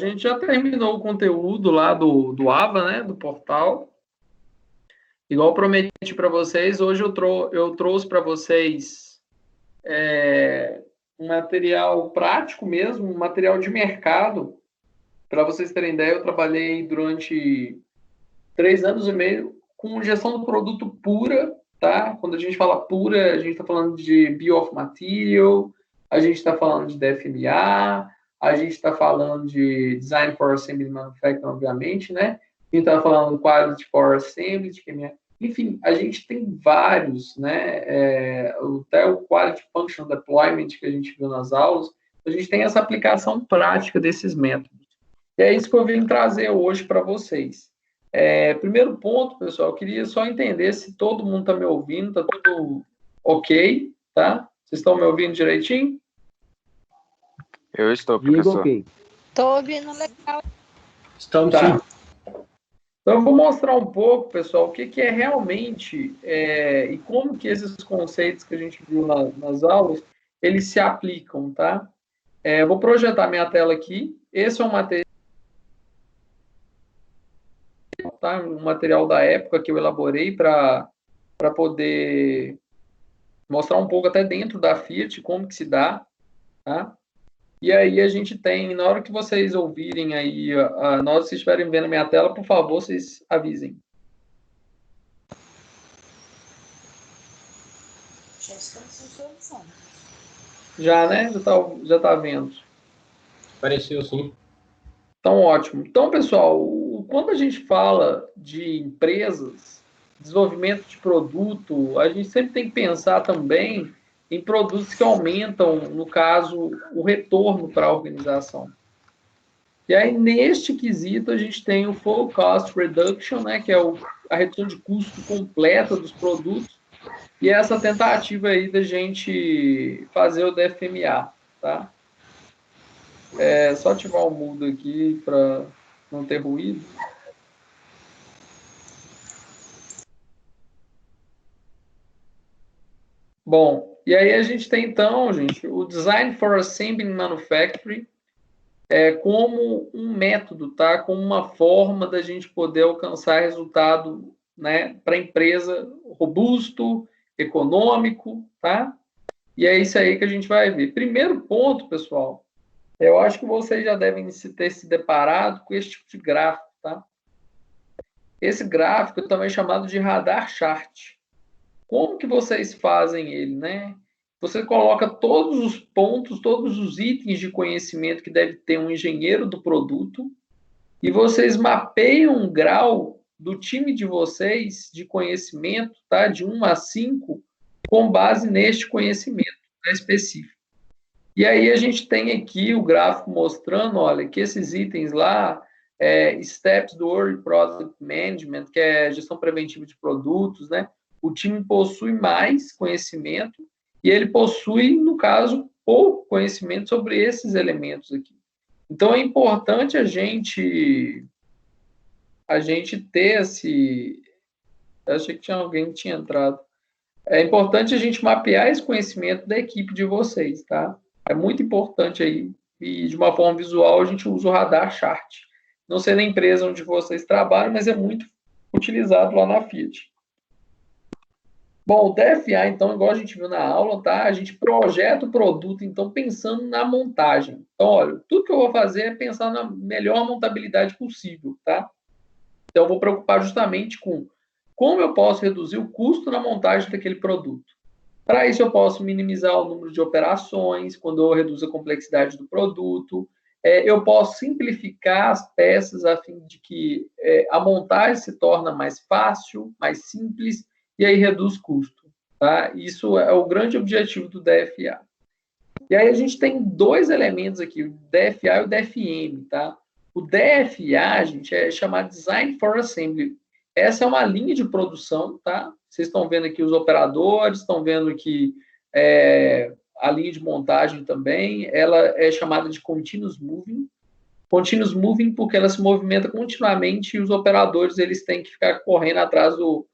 a gente já terminou o conteúdo lá do AVA, né, do portal. Igual prometi para vocês, hoje eu trouxe para vocês um material prático mesmo, um material de mercado. Para vocês terem ideia, eu trabalhei durante 3 anos e meio com gestão do produto pura, tá? Quando a gente fala pura, a gente está falando de Bill of Material, a gente está falando de DFMA, a gente está falando de Design for Assembly Manufacturing, obviamente, né? A gente está falando do Quality for Assembly, enfim, a gente tem vários, né? Até o Quality Function Deployment que a gente viu nas aulas, a gente tem essa aplicação prática desses métodos. E é isso que eu vim trazer hoje para vocês. Primeiro ponto, pessoal, eu queria só entender se todo mundo está me ouvindo, está tudo ok, tá? Vocês estão me ouvindo direitinho? Eu estou, professor. Ok. Estou ouvindo legal. Estamos Tá. sim. Então, eu vou mostrar um pouco, pessoal, o que é realmente e como que esses conceitos que a gente viu nas aulas, eles se aplicam, tá? Eu vou projetar minha tela aqui. Esse é um material, tá? Um material da época que eu elaborei para poder mostrar um pouco até dentro da Fiat como que se dá, tá? E aí a gente tem, na hora que vocês ouvirem aí, na hora que vocês estiverem vendo a minha tela, por favor, vocês avisem. Já estamos visualizando. Já, né? Já tá vendo. Apareceu sim. Então, ótimo. Então, pessoal, quando a gente fala de empresas, desenvolvimento de produto, a gente sempre tem que pensar também em produtos que aumentam, no caso, o retorno para a organização. E aí, neste quesito, a gente tem o Full Cost Reduction, né, que é a redução de custo completa dos produtos, e essa tentativa aí da gente fazer o DFMA, tá? Só ativar o mudo aqui para não ter ruído. Bom, e aí a gente tem então, gente, o Design for Assembly Manufacturing como um método, tá? Como uma forma da gente poder alcançar resultado, né, para a empresa robusto, econômico, tá? E é isso aí que a gente vai ver. Primeiro ponto, pessoal, eu acho que vocês já devem ter se deparado com esse tipo de gráfico, tá? Esse gráfico é também chamado de radar chart. Como que vocês fazem ele, né? Você coloca todos os pontos, todos os itens de conhecimento que deve ter um engenheiro do produto e vocês mapeiam um grau do time de vocês de conhecimento, tá? De 1 a 5, com base neste conhecimento, né, específico. E aí a gente tem aqui o gráfico mostrando, olha, que esses itens lá, steps do Early Product Management, que é gestão preventiva de produtos, né? O time possui mais conhecimento e ele possui, no caso, pouco conhecimento sobre esses elementos aqui. Então, é importante a gente ter esse... Eu achei que tinha alguém que tinha entrado. É importante a gente mapear esse conhecimento da equipe de vocês, tá? É muito importante aí. E, de uma forma visual, a gente usa o radar chart. Não sei na empresa onde vocês trabalham, mas é muito utilizado lá na Fiat. Bom, o DFA, então, igual a gente viu na aula, tá? A gente projeta o produto, então, pensando na montagem. Então, olha, tudo que eu vou fazer é pensar na melhor montabilidade possível, tá? Então, eu vou preocupar justamente com como eu posso reduzir o custo na montagem daquele produto. Para isso, eu posso minimizar o número de operações, quando eu reduzo a complexidade do produto. Eu posso simplificar as peças a fim de que a montagem se torne mais fácil, mais simples, e aí reduz custo. Tá? Isso é o grande objetivo do DFA. E aí a gente tem dois elementos aqui, o DFA e o DFM. Tá? O DFA, gente, é chamado Design for Assembly. Essa é uma linha de produção, tá? Vocês estão vendo aqui os operadores, estão vendo aqui a linha de montagem também. Ela é chamada de Continuous Moving. Continuous Moving porque ela se movimenta continuamente e os operadores eles têm que ficar correndo atrás do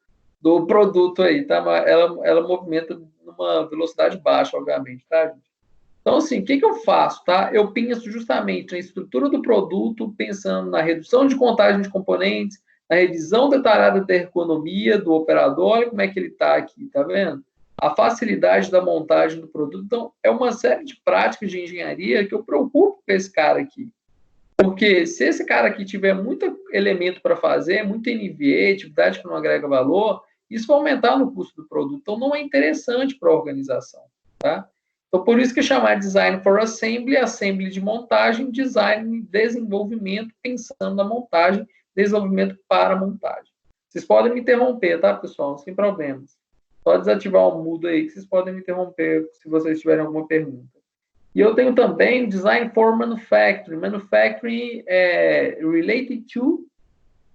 produto aí, tá? Ela movimenta numa velocidade baixa, obviamente, tá, gente? Então, assim, o que eu faço, tá? Eu penso justamente na estrutura do produto, pensando na redução de contagem de componentes, na revisão detalhada da ergonomia do operador, olha como é que ele está aqui, tá vendo? A facilidade da montagem do produto. Então, é uma série de práticas de engenharia que eu preocupo com esse cara aqui. Porque se esse cara aqui tiver muito elemento para fazer, muito NVA, atividade que não agrega valor, isso vai aumentar no custo do produto. Então, não é interessante para a organização, tá? Então, por isso que chamar design for assembly, assembly de montagem, design, desenvolvimento, pensando na montagem, desenvolvimento para montagem. Vocês podem me interromper, tá, pessoal? Sem problemas. Só desativar o mudo aí, que vocês podem me interromper se vocês tiverem alguma pergunta. E eu tenho também design for manufacturing. Manufacturing é related to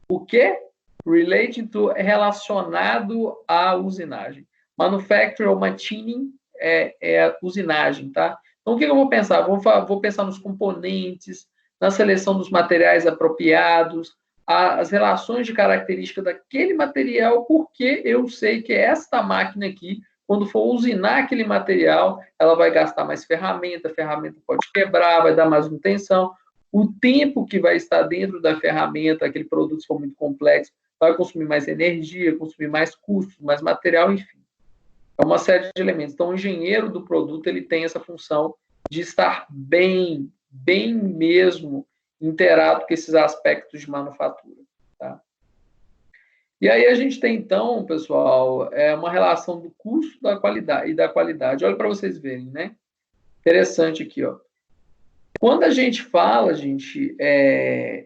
o quê? Related to é relacionado à usinagem. Manufacturing ou machining é usinagem, tá? Então, o que eu vou pensar? Vou pensar nos componentes, na seleção dos materiais apropriados, as relações de característica daquele material, porque eu sei que esta máquina aqui, quando for usinar aquele material, ela vai gastar mais ferramenta, a ferramenta pode quebrar, vai dar mais manutenção. O tempo que vai estar dentro da ferramenta, aquele produto, se for muito complexo, vai consumir mais energia, consumir mais custos, mais material, enfim. É uma série de elementos. Então, o engenheiro do produto, ele tem essa função de estar bem mesmo inteirado com esses aspectos de manufatura, tá? E aí a gente tem, então, pessoal, uma relação do custo da qualidade. Olha para vocês verem, né? Interessante aqui, ó. Quando a gente fala, gente,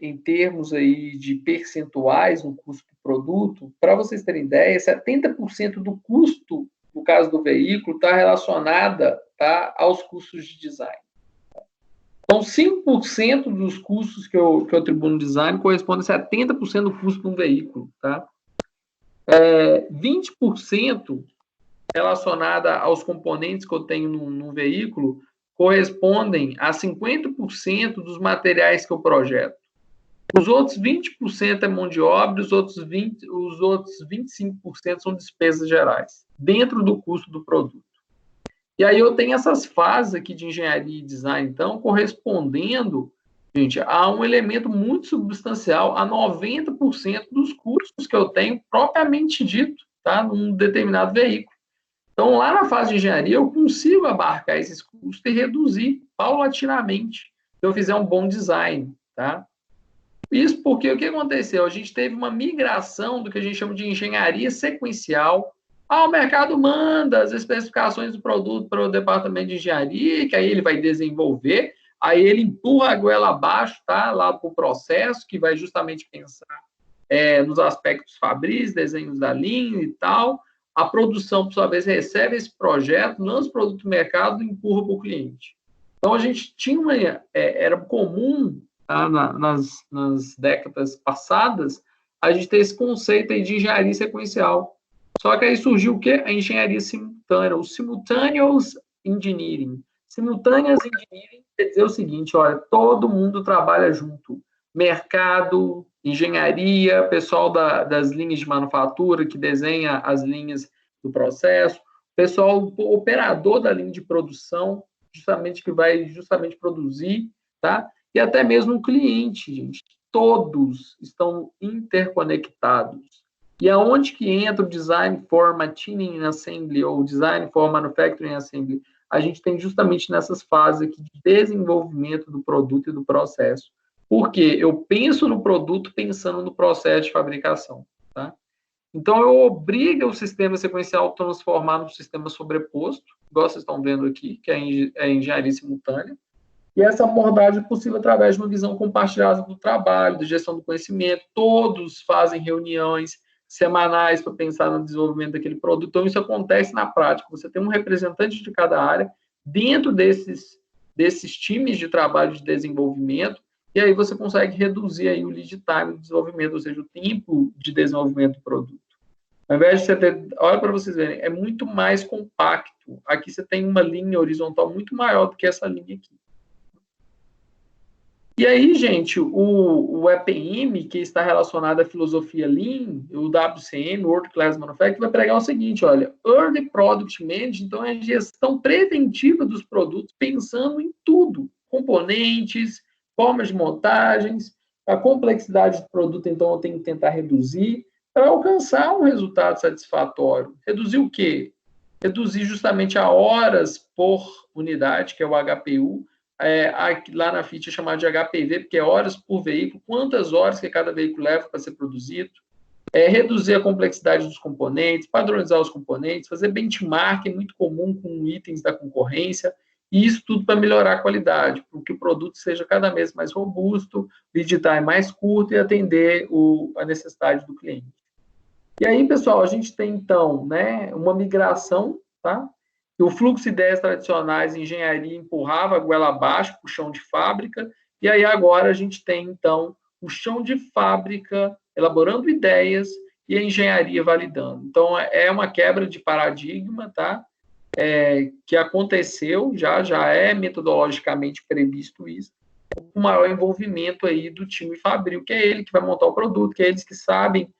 em termos aí de percentuais no custo do produto, para vocês terem ideia, 70% do custo, no caso do veículo, está relacionada, tá, aos custos de design. Então, 5% dos custos que eu atribuo no design corresponde a 70% do custo de um veículo, tá? 20% relacionada aos componentes que eu tenho num veículo correspondem a 50% dos materiais que eu projeto. Os outros 20% é mão de obra, os outros 25% são despesas gerais, dentro do custo do produto. E aí eu tenho essas fases aqui de engenharia e design, então, correspondendo, gente, a um elemento muito substancial, a 90% dos custos que eu tenho propriamente dito, tá, num determinado veículo. Então, lá na fase de engenharia, eu consigo abarcar esses custos e reduzir paulatinamente, se eu fizer um bom design, tá? Isso porque o que aconteceu? A gente teve uma migração do que a gente chama de engenharia sequencial. O mercado manda as especificações do produto para o departamento de engenharia, que aí ele vai desenvolver, aí ele empurra a goela abaixo, tá? Lá para o processo, que vai justamente pensar nos aspectos fabris, desenhos da linha e tal. A produção, por sua vez, recebe esse projeto, lança o produto no mercado e empurra para o cliente. Então, a gente tinha, era comum, tá, nas décadas passadas, a gente ter esse conceito aí de engenharia sequencial. Só que aí surgiu o quê? A engenharia simultânea, o simultaneous engineering. Simultaneous engineering quer dizer o seguinte, olha, todo mundo trabalha junto. Mercado, engenharia, pessoal das linhas de manufatura que desenha as linhas do processo, pessoal, o operador da linha de produção, justamente que vai justamente produzir, tá? E até mesmo o cliente, gente. Todos estão interconectados. E aonde que entra o Design for Machining and Assembly ou Design for Manufacturing and Assembly? A gente tem justamente nessas fases aqui de desenvolvimento do produto e do processo. Porque eu penso no produto pensando no processo de fabricação, tá? Então, eu obrigo o sistema sequencial a transformar num sistema sobreposto, igual vocês estão vendo aqui, que é a engenharia simultânea. E essa abordagem é possível através de uma visão compartilhada do trabalho, de gestão do conhecimento. Todos fazem reuniões semanais para pensar no desenvolvimento daquele produto. Então, isso acontece na prática. Você tem um representante de cada área dentro desses times de trabalho de desenvolvimento, e aí você consegue reduzir aí o lead time do desenvolvimento, ou seja, o tempo de desenvolvimento do produto. Ao invés de você ter, olha para vocês verem, é muito mais compacto. Aqui você tem uma linha horizontal muito maior do que essa linha aqui. E aí, gente, o EPM, que está relacionado à filosofia Lean, o WCM, World Class Manufacturing, vai pregar o seguinte, olha, Early Product Management, então é a gestão preventiva dos produtos, pensando em tudo, componentes, formas de montagens, a complexidade do produto, então eu tenho que tentar reduzir, para alcançar um resultado satisfatório. Reduzir o quê? Reduzir justamente a horas por unidade, que é o HPU, lá na FIT é chamado de HPV, porque é horas por veículo, quantas horas que cada veículo leva para ser produzido, reduzir a complexidade dos componentes, padronizar os componentes, fazer benchmarking, muito comum com itens da concorrência, e isso tudo para melhorar a qualidade, para que o produto seja cada vez mais robusto, o lead time mais curto e atender a necessidade do cliente. E aí, pessoal, a gente tem, então, né, uma migração, tá? O fluxo de ideias tradicionais, engenharia empurrava a goela abaixo para o chão de fábrica, e aí agora a gente tem, então, o chão de fábrica elaborando ideias e a engenharia validando. Então, é uma quebra de paradigma, tá? Que aconteceu, já é metodologicamente previsto isso, com maior envolvimento aí do time fabril, que é ele que vai montar o produto, que é eles que sabem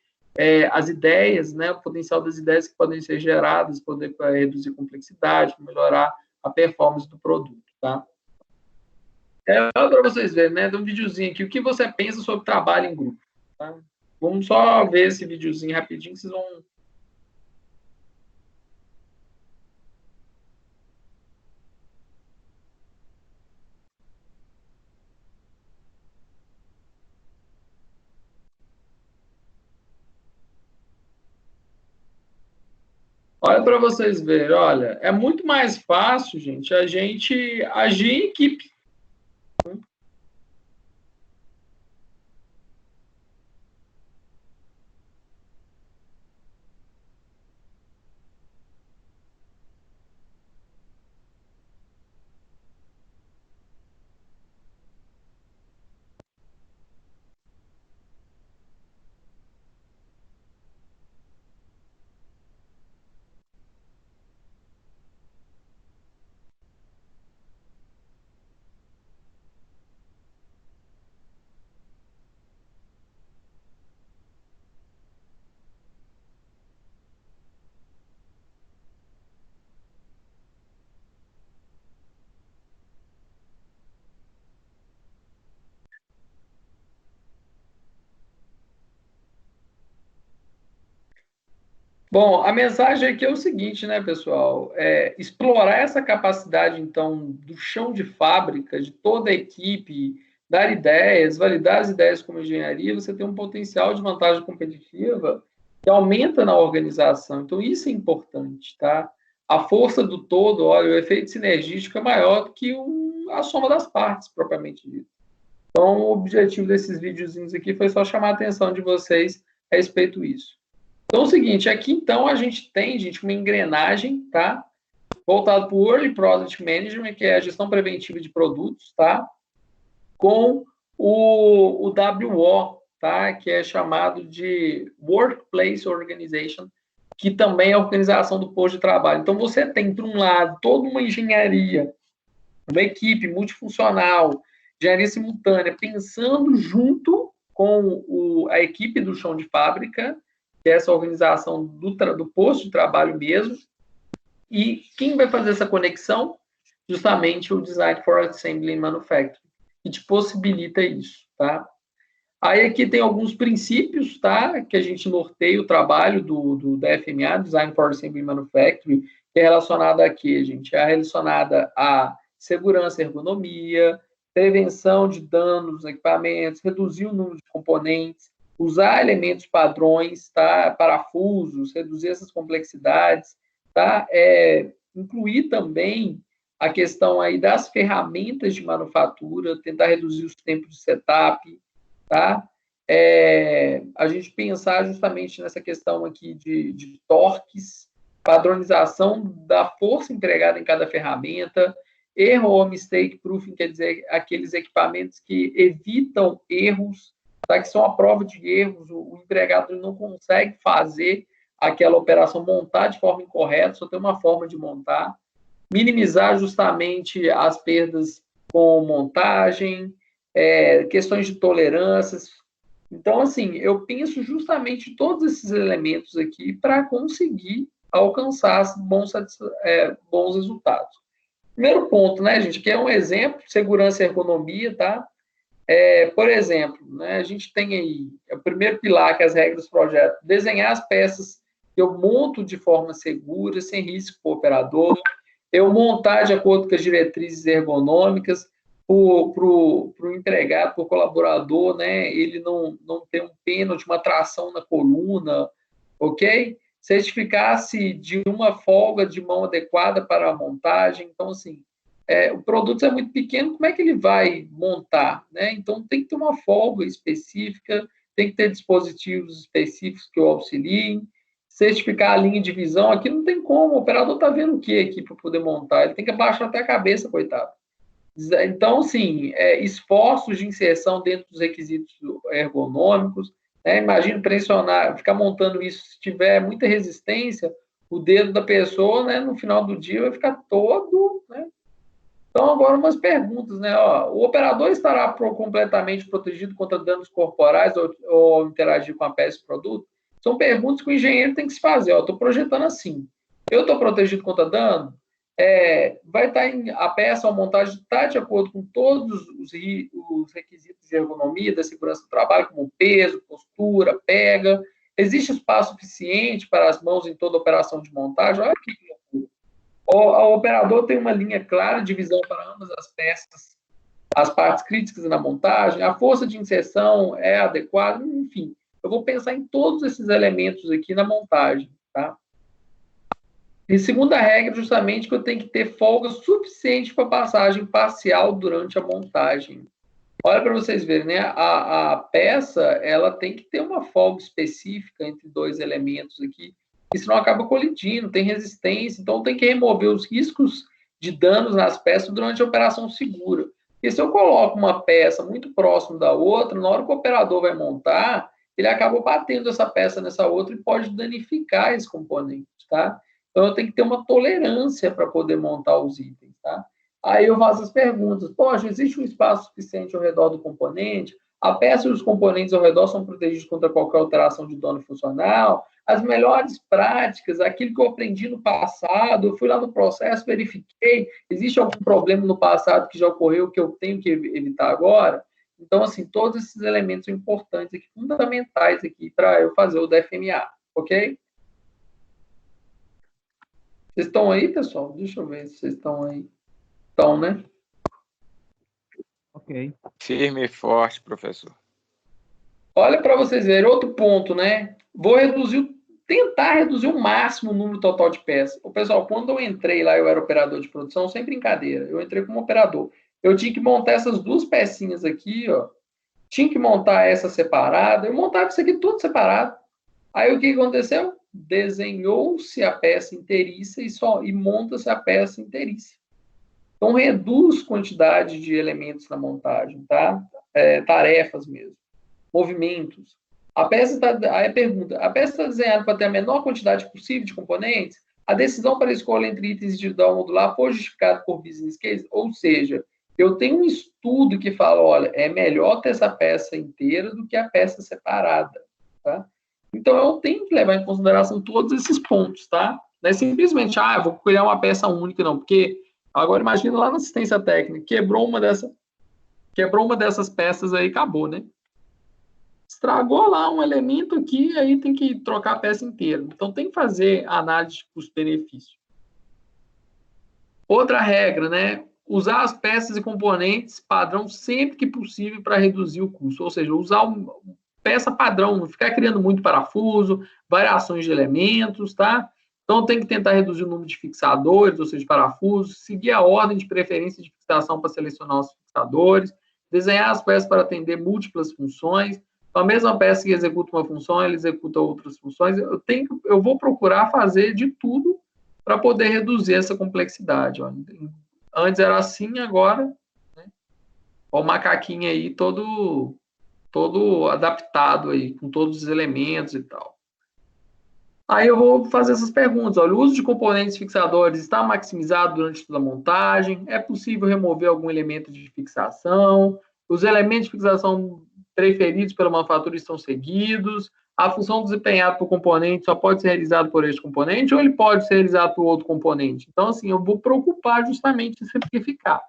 as ideias, né, o potencial das ideias que podem ser geradas, poder reduzir a complexidade, melhorar a performance do produto, tá? Para vocês verem, né, de um videozinho aqui, o que você pensa sobre trabalho em grupo, tá? Vamos só ver esse videozinho rapidinho, vocês vão... Olha para vocês verem, olha, é muito mais fácil, gente, a gente agir em equipe. Bom, a mensagem aqui é o seguinte, né, pessoal? Explorar essa capacidade, então, do chão de fábrica, de toda a equipe, dar ideias, validar as ideias como engenharia, você tem um potencial de vantagem competitiva que aumenta na organização. Então, isso é importante, tá? A força do todo, olha, o efeito sinergístico é maior do que a soma das partes, propriamente dito. Então, o objetivo desses videozinhos aqui foi só chamar a atenção de vocês a respeito disso. Então, é o seguinte, aqui, então, a gente tem, gente, uma engrenagem, tá? Voltado para o Early Product Management, que é a gestão preventiva de produtos, tá? Com o WO, tá? Que é chamado de Workplace Organization, que também é a organização do posto de trabalho. Então, você tem, por um lado, toda uma engenharia, uma equipe multifuncional, engenharia simultânea, pensando junto com a equipe do chão de fábrica, que é essa organização do posto de trabalho mesmo. E quem vai fazer essa conexão? Justamente o Design for Assembly and Manufacturing, que te possibilita isso, tá? Aí aqui tem alguns princípios, tá? Que a gente norteia o trabalho da FMA, Design for Assembly and Manufacturing, que é relacionada a quê, gente? É relacionada a segurança e ergonomia, prevenção de danos nos equipamentos, reduzir o número de componentes, usar elementos padrões, tá? Parafusos, reduzir essas complexidades, tá? Incluir também a questão aí das ferramentas de manufatura, tentar reduzir os tempos de setup, tá? A gente pensar justamente nessa questão aqui de torques, padronização da força empregada em cada ferramenta, erro ou mistake proofing, quer dizer, aqueles equipamentos que evitam erros, tá? Que são a prova de erros, o empregado não consegue fazer aquela operação, montar de forma incorreta, só tem uma forma de montar, minimizar justamente as perdas com montagem, questões de tolerâncias. Então, assim, eu penso justamente em todos esses elementos aqui para conseguir alcançar bons resultados. Primeiro ponto, né, gente, que é um exemplo, segurança e ergonomia, tá? Por exemplo, né, a gente tem aí o primeiro pilar, que é as regras do projeto, desenhar as peças que eu monto de forma segura, sem risco para o operador, eu montar de acordo com as diretrizes ergonômicas, para o empregado, para o colaborador, né, ele não ter um pênalti, uma tração na coluna, ok? Certificar-se de uma folga de mão adequada para a montagem. Então, assim, o produto é muito pequeno, como é que ele vai montar, né? Então, tem que ter uma folga específica, tem que ter dispositivos específicos que o auxiliem, certificar a linha de visão. Aqui não tem como, o operador está vendo o que aqui para poder montar? Ele tem que abaixar até a cabeça, coitado. Então, assim, esforços de inserção dentro dos requisitos ergonômicos, né? Imagina pressionar, ficar montando isso, se tiver muita resistência, o dedo da pessoa, né, no final do dia vai ficar todo, né? Então, agora umas perguntas, né? O operador estará completamente protegido contra danos corporais ou interagir com a peça de produto? São perguntas que o engenheiro tem que se fazer. Estou projetando assim. Eu estou protegido contra dano? Vai estar a peça ou a montagem está de acordo com todos os requisitos de ergonomia, da segurança do trabalho, como peso, postura, pega. Existe espaço suficiente para as mãos em toda a operação de montagem? Olha que loucura. O operador tem uma linha clara de visão para ambas as peças, as partes críticas na montagem, a força de inserção é adequada, enfim. Eu vou pensar em todos esses elementos aqui na montagem, tá? E segunda regra, justamente, que eu tenho que ter folga suficiente para passagem parcial durante a montagem. Olha para vocês verem, né? A peça, ela tem que ter uma folga específica entre dois elementos aqui, e senão acaba colidindo, tem resistência, então tem que remover os riscos de danos nas peças durante a operação segura. Porque se eu coloco uma peça muito próxima da outra, na hora que o operador vai montar, ele acaba batendo essa peça nessa outra e pode danificar esse componente, tá? Então, eu tenho que ter uma tolerância para poder montar os itens, tá? Aí eu faço as perguntas. Poxa, existe um espaço suficiente ao redor do componente? A peça e os componentes ao redor são protegidos contra qualquer alteração de dano funcional? As melhores práticas, aquilo que eu aprendi no passado, eu fui lá no processo, verifiquei, existe algum problema no passado que já ocorreu que eu tenho que evitar agora? Então, assim, todos esses elementos são importantes aqui, fundamentais aqui para eu fazer o DFMA, ok? Vocês estão aí, pessoal? Deixa eu ver se vocês estão aí. Estão, né? Ok. Firme e forte, professor. Olha para vocês verem, outro ponto, né? Vou tentar reduzir o máximo o número total de peças. O pessoal, quando eu entrei lá, eu era operador de produção, sem brincadeira, eu entrei como operador. Eu tinha que montar essas duas pecinhas aqui, ó. Tinha que montar essa separada. Eu montava isso aqui tudo separado. Aí o que aconteceu? Desenhou-se a peça inteiriça e monta-se a peça inteiriça. Então, reduz quantidade de elementos na montagem, tá? Tarefas mesmo. Movimentos. Aí pergunta, a peça está desenhada para ter a menor quantidade possível de componentes? A decisão para a escolha entre itens individual ou modular foi justificada por business case? Ou seja, eu tenho um estudo que fala, olha, é melhor ter essa peça inteira do que a peça separada, tá? Então, eu tenho que levar em consideração todos esses pontos, tá? Não é simplesmente, eu vou criar uma peça única, não, porque agora imagina lá na assistência técnica, quebrou uma dessas peças aí, acabou, né? Estragou lá um elemento aqui, aí tem que trocar a peça inteira. Então, tem que fazer análise de custo-benefício. Outra regra, né? Usar as peças e componentes padrão sempre que possível para reduzir o custo. Ou seja, usar peça padrão, não ficar criando muito parafuso, variações de elementos, tá? Então, tem que tentar reduzir o número de fixadores, ou seja, parafusos, seguir a ordem de preferência de fixação para selecionar os fixadores, desenhar as peças para atender múltiplas funções. Então, a mesma peça que executa uma função, ela executa outras funções. Eu vou procurar fazer de tudo para poder reduzir essa complexidade. Ó. Antes era assim, agora, né? O macaquinho aí todo adaptado aí, com todos os elementos e tal. Aí eu vou fazer essas perguntas. Olha, o uso de componentes fixadores está maximizado durante toda a montagem? É possível remover algum elemento de fixação? os elementos de fixação preferidos pela manufatura estão seguidos, a função desempenhada por componente só pode ser realizada por este componente ou ele pode ser realizado por outro componente. Então, assim, eu vou preocupar justamente em simplificar.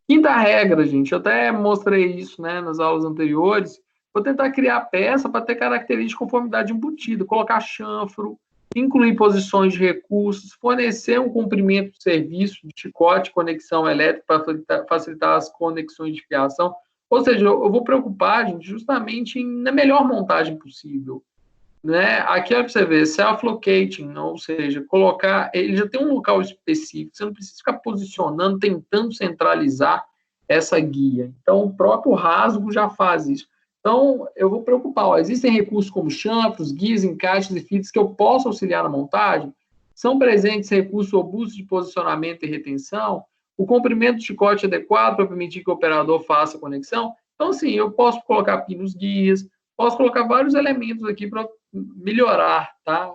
Quinta regra, gente, eu até mostrei isso, né, nas aulas anteriores, vou tentar criar peça para ter característica de conformidade embutida, colocar chanfro, incluir posições de recursos, fornecer um comprimento de serviço de chicote, conexão elétrica para facilitar as conexões de fiação. Ou seja, eu vou preocupar, gente, justamente na melhor montagem possível. Né? Aqui, olha para você ver, self-locating, ou seja, colocar, ele já tem um local específico, você não precisa ficar posicionando, tentando centralizar essa guia. Então, o próprio rasgo já faz isso. Então, eu vou preocupar, ó, existem recursos como chanfros, guias, encaixes e fitas que eu posso auxiliar na montagem? São presentes recursos robustos de posicionamento e retenção? O comprimento do chicote adequado para permitir que o operador faça a conexão? Então, assim, eu posso colocar pinos guias, posso colocar vários elementos aqui para melhorar, tá,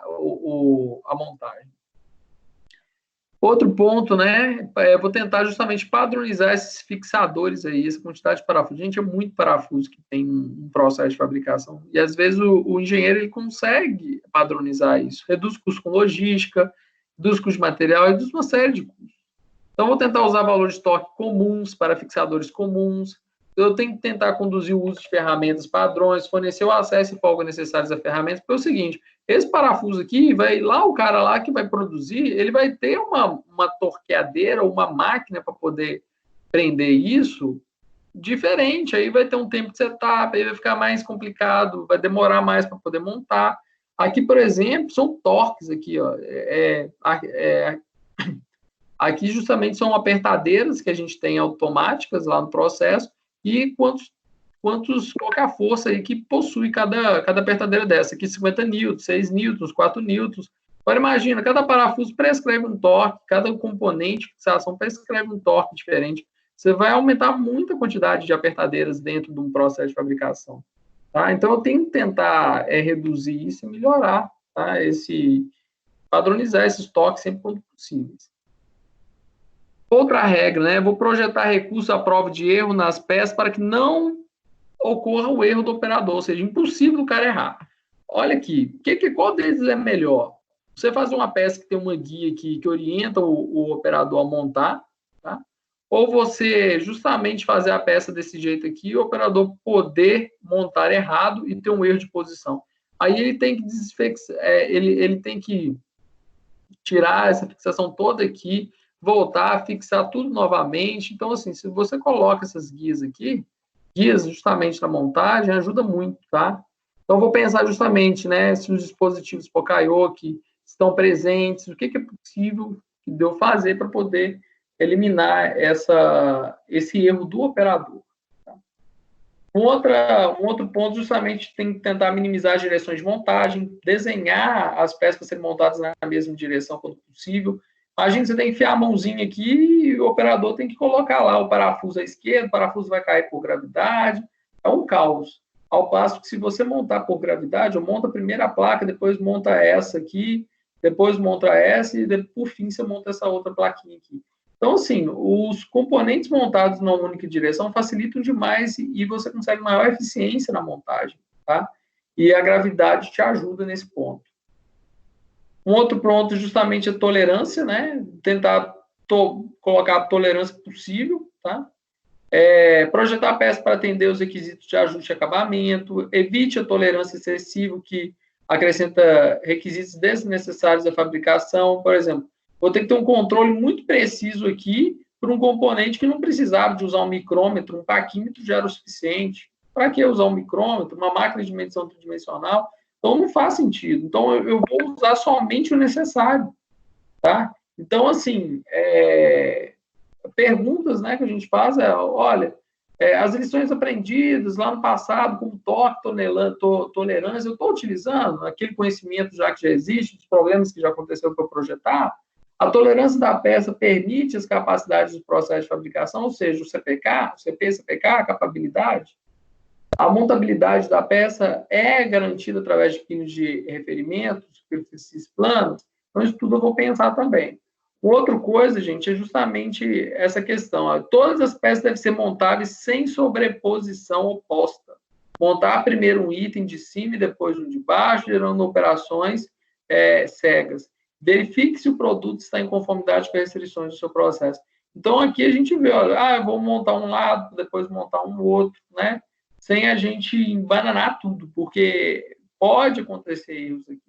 a montagem. Outro ponto, né, vou tentar justamente padronizar esses fixadores aí, essa quantidade de parafuso. Gente, é muito parafuso que tem um processo de fabricação. E, às vezes, o engenheiro ele consegue padronizar isso. Reduz custo com logística, reduz custo de material, reduz uma série de custos. Então, vou tentar usar valores de torque comuns para fixadores comuns. Eu tenho que tentar conduzir o uso de ferramentas padrões, fornecer o acesso e folga necessários a ferramentas, porque é o seguinte, esse parafuso aqui, vai lá o cara lá que vai produzir, ele vai ter uma torqueadeira, uma máquina para poder prender isso diferente, aí vai ter um tempo de setup, aí vai ficar mais complicado, vai demorar mais para poder montar. Aqui, por exemplo, são torques aqui, ó, aqui justamente são apertadeiras que a gente tem automáticas lá no processo, e qual é a força aí que possui cada apertadeira dessa. Aqui 50 newtons, 6 newtons, 4 newtons. Agora imagina, cada parafuso prescreve um torque, cada componente de fixação prescreve um torque diferente. Você vai aumentar muito a quantidade de apertadeiras dentro de um processo de fabricação. Tá? Então eu tenho que tentar reduzir isso e melhorar, tá? Padronizar esses toques sempre quando possíveis. Outra regra, né? Vou projetar recurso à prova de erro nas peças para que não ocorra o erro do operador, ou seja, impossível o cara errar. Olha aqui, qual deles é melhor? Você faz uma peça que tem uma guia que orienta o operador a montar, tá? Ou você justamente fazer a peça desse jeito aqui e o operador poder montar errado e ter um erro de posição. Aí ele tem que ele tem que tirar essa fixação toda aqui, voltar, fixar tudo novamente. Então, assim, se você coloca essas guias aqui, guias justamente na montagem, ajuda muito, tá? Então, vou pensar justamente, né, se os dispositivos Poka-Yoke estão presentes, o que é possível de eu fazer para poder eliminar esse erro do operador. Tá? Um outro ponto, justamente, tem que tentar minimizar as direções de montagem, desenhar as peças para serem montadas na mesma direção quando possível. Imagina, você tem que enfiar a mãozinha aqui e o operador tem que colocar lá o parafuso à esquerda, o parafuso vai cair por gravidade, é um caos. Ao passo que se você montar por gravidade, eu monto a primeira placa, depois monta essa aqui, depois monta essa e por fim você monta essa outra plaquinha aqui. Então, assim, os componentes montados numa única direção facilitam demais e você consegue maior eficiência na montagem, tá? E a gravidade te ajuda nesse ponto. Um outro ponto, justamente, a tolerância, né? Tentar colocar a tolerância possível, tá? Projetar a peça para atender os requisitos de ajuste e acabamento, evite a tolerância excessiva que acrescenta requisitos desnecessários à fabricação. Por exemplo, vou ter que ter um controle muito preciso aqui para um componente que não precisava de usar um micrômetro, um paquímetro já era o suficiente. Para que usar um micrômetro, uma máquina de medição tridimensional? Então, não faz sentido. Então, eu vou usar somente o necessário, tá? Então, assim, perguntas, né, que a gente faz olha, as lições aprendidas lá no passado, como torque, tolerância, eu estou utilizando aquele conhecimento já que já existe, dos problemas que já aconteceu para eu projetar. A tolerância da peça permite as capacidades do processo de fabricação, ou seja, o CPK, o CP, CPK, a capabilidade. A montabilidade da peça é garantida através de pinos de referimento, superfícies planas. Então, isso tudo eu vou pensar também. Outra coisa, gente, é justamente essa questão. Ó. Todas as peças devem ser montáveis sem sobreposição oposta. Montar primeiro um item de cima e depois um de baixo, gerando operações cegas. Verifique se o produto está em conformidade com as restrições do seu processo. Então, aqui a gente vê, olha, eu vou montar um lado, depois montar um outro, né? Sem a gente embananar tudo, porque pode acontecer erros aqui.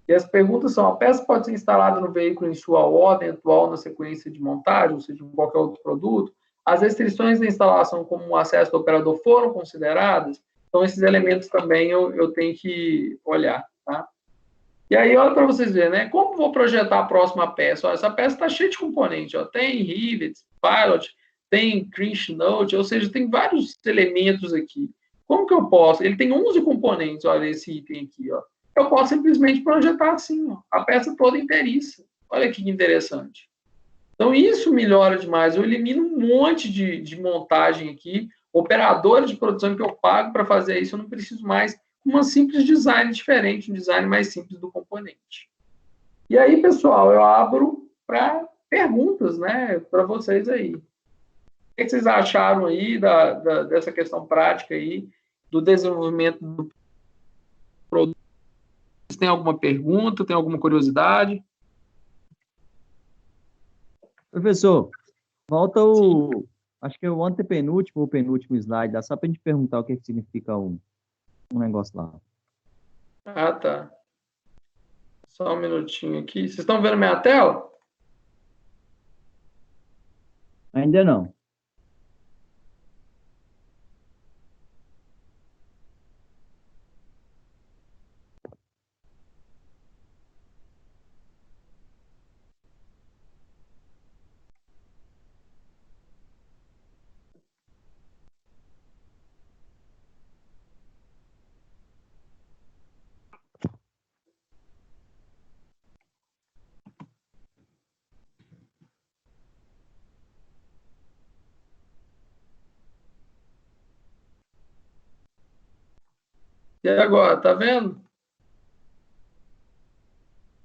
E as perguntas são: a peça pode ser instalada no veículo em sua ordem atual na sequência de montagem, ou seja, em qualquer outro produto? As restrições da instalação, como o acesso do operador, foram consideradas? Então, esses elementos também eu tenho que olhar, tá? E aí, olha para vocês verem, né? Como vou projetar a próxima peça? Olha, essa peça está cheia de componentes, ó. Tem rivets, pilot, tem cringe node, ou seja, tem vários elementos aqui. Como que eu posso? Ele tem 11 componentes, olha esse item aqui, ó. Eu posso simplesmente projetar assim, ó, a peça toda inteiriça. Olha que interessante. Então, isso melhora demais. Eu elimino um monte de montagem aqui, operadores de produção que eu pago para fazer isso, eu não preciso mais um simples design diferente, um design mais simples do componente. E aí, pessoal, eu abro para perguntas, né, para vocês aí. O que vocês acharam aí dessa questão prática aí, do desenvolvimento do produto? Vocês têm alguma pergunta, tem alguma curiosidade? Professor, volta acho que é o antepenúltimo ou penúltimo slide, dá só para a gente perguntar o que significa um negócio lá. Ah, tá. Só um minutinho aqui. Vocês estão vendo minha tela? Ainda não. E agora, tá vendo?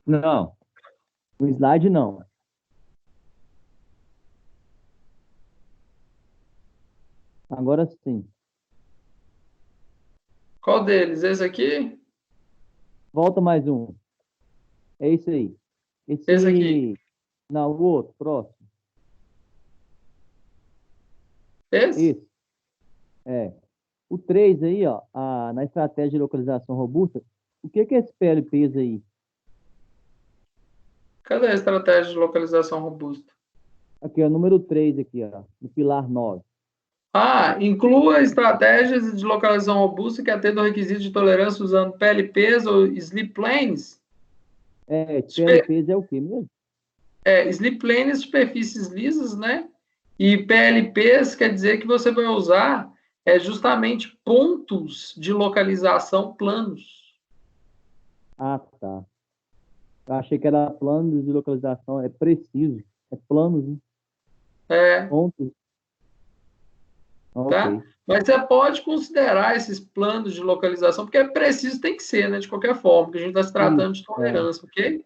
Não. O slide não. Agora sim. Qual deles? Esse aqui? Volta mais um. É isso aí. Esse aqui. Não, o outro, próximo. Esse? Isso. É. O 3 aí, ó, na estratégia de localização robusta, o que é esse PLPs aí? Cadê a estratégia de localização robusta? Aqui, ó, número 3 aqui, ó, no pilar 9. Ah, inclua estratégias de localização robusta que atendam ao requisito de tolerância usando PLPs ou slip planes. PLPs é o quê mesmo? Slip planes, superfícies lisas, né? E PLPs quer dizer que você vai usar justamente pontos de localização planos. Ah, tá. Eu achei que era planos de localização, é preciso. É planos, né? Pontos. Tá? Ok. Mas você pode considerar esses planos de localização, porque é preciso, tem que ser, né? De qualquer forma, porque a gente está se tratando de tolerância, ok?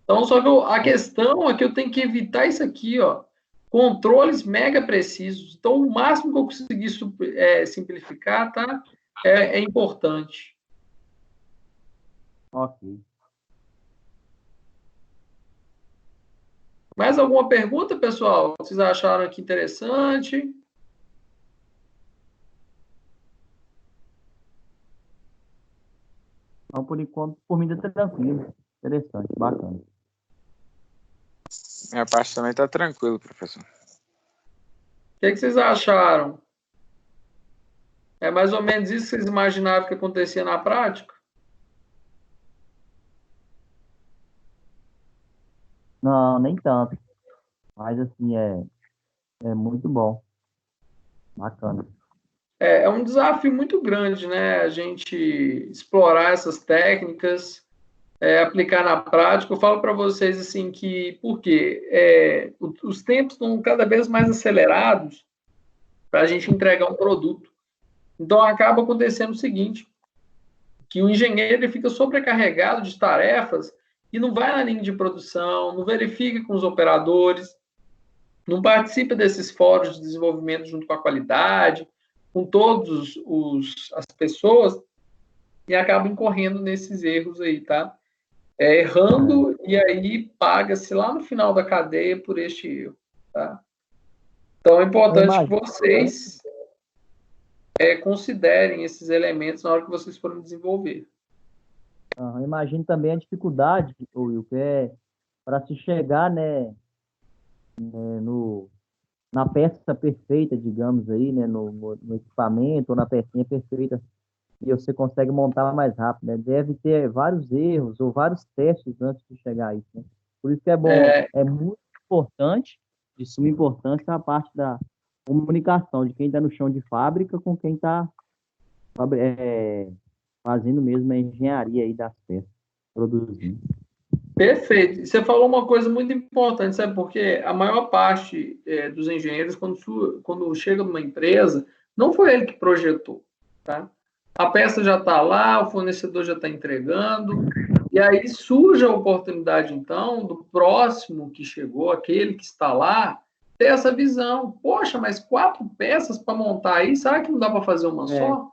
Então, só que a questão é que eu tenho que evitar isso aqui, ó. Controles mega precisos. Então, o máximo que eu conseguir simplificar, tá? É importante. Ok. Mais alguma pergunta, pessoal? Vocês acharam aqui interessante? Então, por enquanto, por mim, tá tranquilo. Interessante, bacana. Minha parte também está tranquilo, professor. O que vocês acharam? É mais ou menos isso que vocês imaginavam que acontecia na prática? Não, nem tanto. Mas, assim, é muito bom. Bacana. É um desafio muito grande, né? A gente explorar essas técnicas, aplicar na prática. Eu falo para vocês assim que, por quê? Os tempos estão cada vez mais acelerados para a gente entregar um produto. Então, acaba acontecendo o seguinte, que o engenheiro ele fica sobrecarregado de tarefas e não vai na linha de produção, não verifica com os operadores, não participa desses fóruns de desenvolvimento junto com a qualidade, com todas as pessoas, e acaba incorrendo nesses erros aí, tá? Errando, e aí paga-se lá no final da cadeia por este erro, tá? Então, é importante que vocês considerem esses elementos na hora que vocês forem desenvolver. Eu imagino também a dificuldade, Will, que é para se chegar, né, na peça perfeita, digamos aí, né, no equipamento ou na pecinha perfeita, e você consegue montar mais rápido, né? Deve ter vários erros ou vários testes antes de chegar a isso, né? Por isso que é bom, é muito importante, de suma importância, a parte da comunicação de quem está no chão de fábrica com quem está fazendo mesmo a engenharia aí das peças, produzindo. Perfeito. Você falou uma coisa muito importante, sabe? Porque a maior parte dos engenheiros, quando chega numa empresa, não foi ele que projetou, tá? A peça já está lá, o fornecedor já está entregando, e aí surge a oportunidade, então, do próximo que chegou, aquele que está lá, ter essa visão. Poxa, mas 4 peças para montar aí, será que não dá para fazer uma só?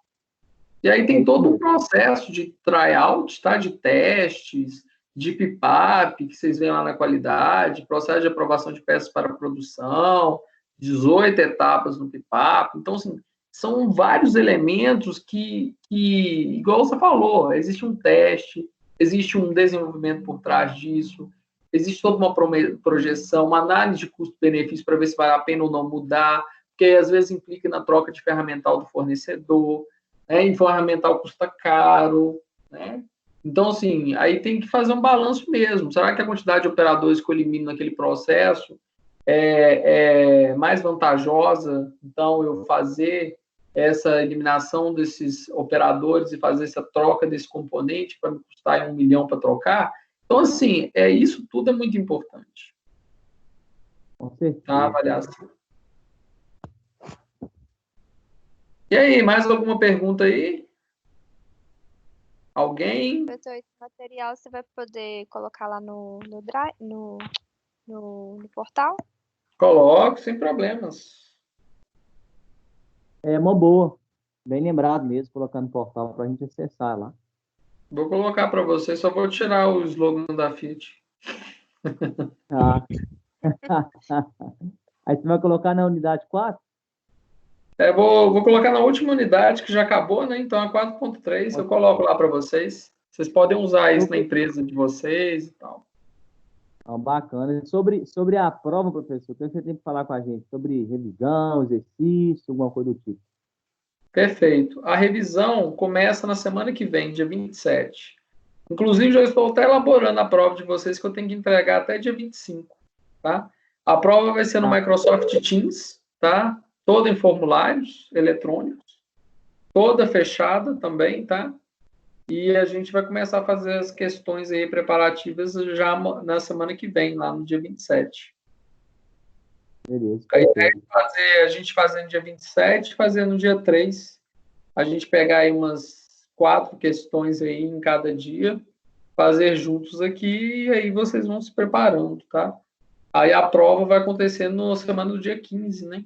E aí tem todo um processo de tryout, tá? De testes, de PPAP, que vocês veem lá na qualidade, processo de aprovação de peças para produção, 18 etapas no PPAP. Então, assim, são vários elementos que, igual você falou, existe um teste, existe um desenvolvimento por trás disso, existe toda uma projeção, uma análise de custo-benefício para ver se vale a pena ou não mudar, porque às vezes implica na troca de ferramental do fornecedor, né? E ferramental custa caro, né? Então, assim, aí tem que fazer um balanço mesmo. Será que a quantidade de operadores que eu elimino naquele processo é mais vantajosa? Então, eu fazer essa eliminação desses operadores e fazer essa troca desse componente para me custar 1 milhão para trocar? Então, assim, isso tudo é muito importante. Com certeza. A avaliação. E aí, mais alguma pergunta aí? Alguém? Professor, esse material você vai poder colocar lá no Drive, no portal? Coloco, sem problemas. É uma boa. Bem lembrado mesmo, colocando no portal para a gente acessar lá. Vou colocar para você, só vou tirar o slogan da Fiat. Ah. Aí você vai colocar na unidade 4? Vou colocar na última unidade, que já acabou, né? Então, a 4.3, eu coloco lá para vocês. Vocês podem usar isso na empresa de vocês e tal. Bacana. Sobre a prova, professor, o que você tem que falar com a gente? Sobre revisão, exercício, alguma coisa do tipo? Perfeito. A revisão começa na semana que vem, dia 27. Inclusive, já estou até elaborando a prova de vocês, que eu tenho que entregar até dia 25, tá? A prova vai ser no Microsoft Teams, tá? Toda em formulários eletrônicos, toda fechada também, tá? E a gente vai começar a fazer as questões aí preparativas já na semana que vem, lá no dia 27. Beleza. A ideia é a gente fazer no dia 27, fazer no dia 3. A gente pegar aí umas 4 questões aí em cada dia, fazer juntos aqui, e aí vocês vão se preparando, tá? Aí a prova vai acontecer na semana do dia 15, né?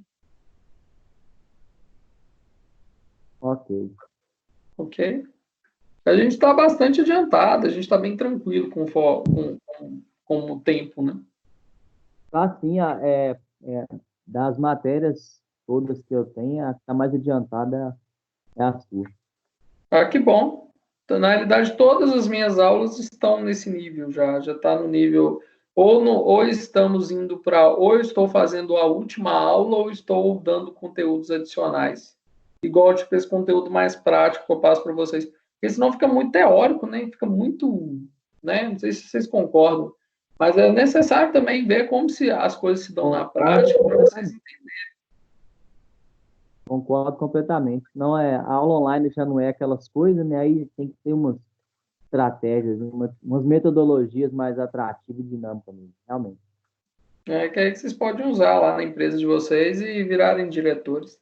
Ok. Ok? A gente está bastante adiantado, a gente está bem tranquilo com o tempo, né? Sim, das matérias todas que eu tenho, a que está mais adiantada é a sua. Ah, que bom. Então, na realidade, todas as minhas aulas estão nesse nível já está no nível, ou estamos indo ou eu estou fazendo a última aula, ou estou dando conteúdos adicionais. Igual, tipo, esse conteúdo mais prático que eu passo para vocês. Porque senão fica muito teórico, né? Fica muito, né? Não sei se vocês concordam, mas é necessário também ver como as coisas se dão na prática para vocês entenderem. Concordo completamente. Não a aula online já não é aquelas coisas, né? Aí tem que ter umas estratégias, umas metodologias mais atrativas e dinâmicas mesmo, realmente. Que é que vocês podem usar lá na empresa de vocês e virarem diretores.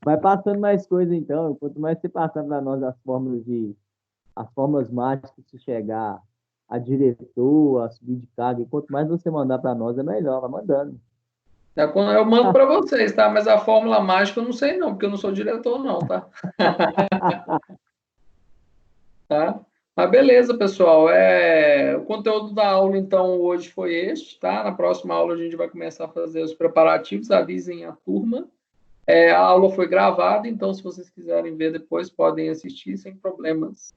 Vai passando mais coisa, então. Quanto mais você passar para nós as fórmulas de as fórmulas mágicas se chegar a diretor, a subir de carga, e quanto mais você mandar para nós, é melhor, vai mandando. Eu mando para vocês, tá? Mas a fórmula mágica eu não sei não, porque eu não sou diretor não, tá? Tá? Mas beleza, pessoal. O conteúdo da aula, então, hoje foi este, tá? Na próxima aula a gente vai começar a fazer os preparativos, avisem a turma. A aula foi gravada, então, se vocês quiserem ver depois, podem assistir sem problemas.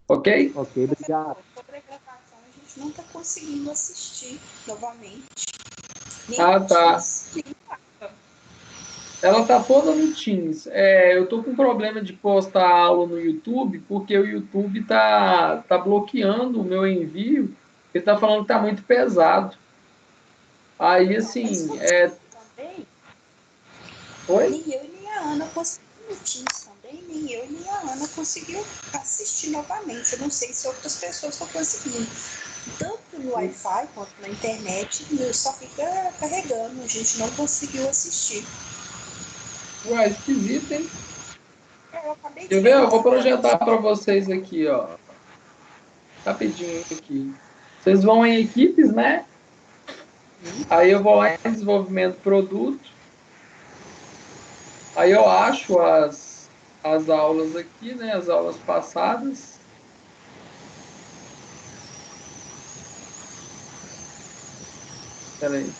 Ok? Ok, obrigado. Sobre a gravação, a gente não está conseguindo assistir novamente. Nem Ah, tá. nem nada. Ela tá toda no Teams. Eu tô com problema de postar a aula no YouTube, porque o YouTube tá bloqueando o meu envio. Ele tá falando que tá muito pesado. Aí, assim, Mas você também, Oi? nem eu e nem a Ana conseguimos no Teams também, nem eu e nem a Ana conseguiu assistir novamente. Eu não sei se outras pessoas estão conseguindo. Tanto no Wi-Fi quanto na internet, só fica carregando. A gente não conseguiu assistir. Ué, esquisito, hein? Eu acabei de Quer ver? Eu ver vou agora. projetar para vocês aqui, ó. Rapidinho aqui. Vocês vão em equipes, né? Aí eu vou lá em desenvolvimento produto. Aí eu acho as aulas aqui, né? As aulas passadas. Espera aí.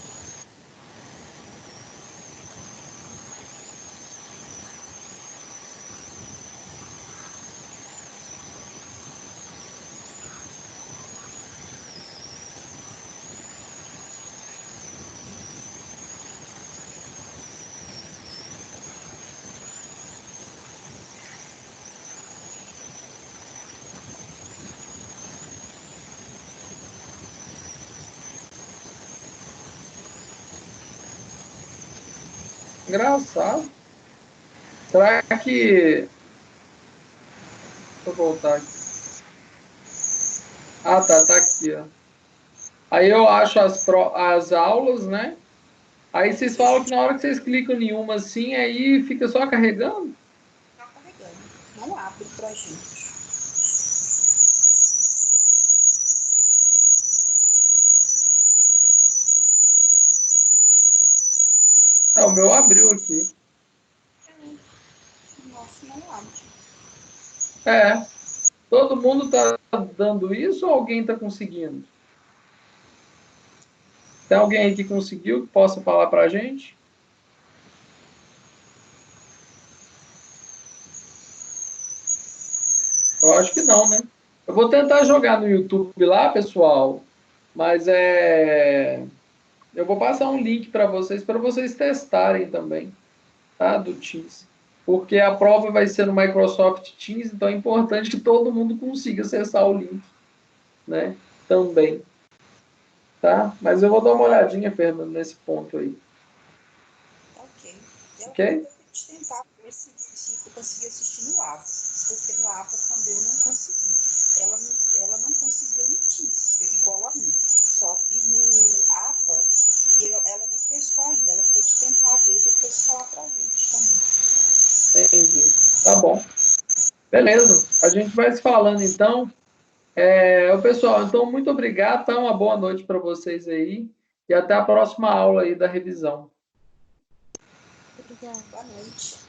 Engraçado. Será que... Deixa eu voltar aqui. Ah, tá aqui, ó. Aí eu acho as aulas, né? Aí vocês falam que na hora que vocês clicam em uma assim, aí fica só carregando? Tá carregando. Não abre pra gente. O meu abriu aqui. Nossa, não abre. Todo mundo tá dando isso ou alguém tá conseguindo? Tem alguém aí que conseguiu que possa falar pra gente? Eu acho que não, né? Eu vou tentar jogar no YouTube lá, pessoal, mas eu vou passar um link para vocês testarem também, tá? Do Teams. Porque a prova vai ser no Microsoft Teams, então é importante que todo mundo consiga acessar o link, né? Também, tá? Mas eu vou dar uma olhadinha, Fernando, nesse ponto aí. Ok. Eu Ok? vou tentar ver se eu conseguir assistir no AVA. Porque no AVA também eu não consegui. Ela não conseguiu no Teams, igual a mim. Só que no AVA, ela não testou ainda. Ela pode tentar ver e depois falar pra gente também. Entendi. Tá bom. Beleza. A gente vai se falando, então. Pessoal, então, muito obrigado, tá? Uma boa noite para vocês aí. E até a próxima aula aí da revisão. Obrigada. Boa noite.